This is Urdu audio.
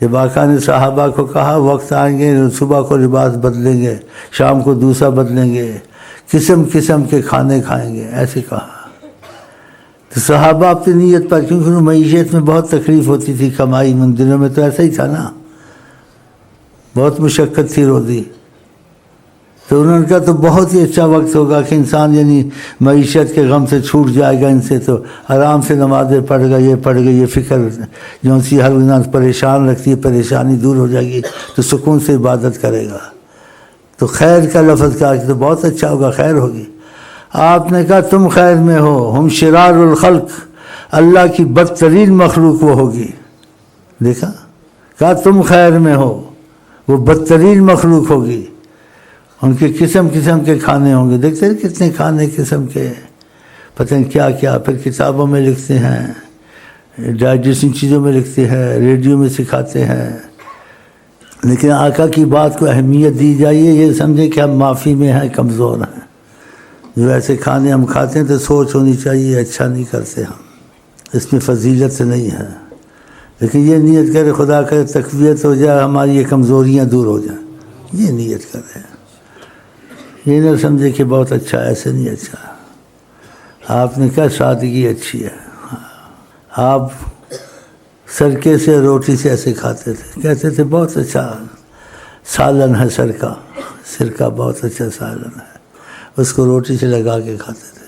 جب آقا نے صحابہ کو کہا وقت آئیں گے صبح کو لباس بدلیں گے، شام کو دوسرا بدلیں گے، قسم قسم کے کھانے کھائیں گے، ایسے کہا تو صحابہ اپنی نیت پر، کیونکہ انہوں معیشت میں بہت تکلیف ہوتی تھی، کمائی ان دنوں میں تو ایسا ہی تھا نا، بہت مشقت تھی روزی، تو انہوں نے کہا تو بہت ہی اچھا وقت ہوگا کہ انسان یعنی معیشت کے غم سے چھوٹ جائے گا، ان سے تو آرام سے نمازیں پڑھ گا، یہ پڑھ گا، یہ فکر جو سی ہر انسان پریشان رکھتی ہے پریشانی دور ہو جائے گی تو سکون سے عبادت کرے گا۔ تو خیر کا لفظ کہا کہ تو بہت اچھا ہوگا، خیر ہوگی۔ آپ نے کہا تم خیر میں ہو، ہم شرار الخلق، اللہ کی بدترین مخلوق وہ ہوگی۔ دیکھا، کہا تم خیر میں ہو، وہ بدترین مخلوق ہوگی، ان کے قسم قسم کے کھانے ہوں گے۔ دیکھتے ہیں کتنے کھانے قسم کے، پتہ نہیں کیا کیا، پھر کتابوں میں لکھتے ہیں، ڈائجسٹنگ چیزوں میں لکھتے ہیں، ریڈیو میں سکھاتے ہیں، لیکن آقا کی بات کو اہمیت دی جائیے، یہ سمجھیں کہ ہم معافی میں ہیں، کمزور ہیں۔ جو ایسے کھانے ہم کھاتے ہیں تو سوچ ہونی چاہیے اچھا نہیں کرتے ہم، اس میں فضیلت نہیں ہے، لیکن یہ نیت کرے خدا کرے تقویت ہو جائے، ہماری یہ کمزوریاں دور ہو جائیں، یہ نیت کرے، یہ نہ سمجھے کہ بہت اچھا، ایسے نہیں اچھا۔ آپ نے کہا سادگی اچھی ہے، آپ سرکے سے روٹی سے ایسے کھاتے تھے، کہتے تھے بہت اچھا سالن ہے، سرکہ بہت اچھا سالن ہے، اس کو روٹی سے لگا کے کھاتے تھے۔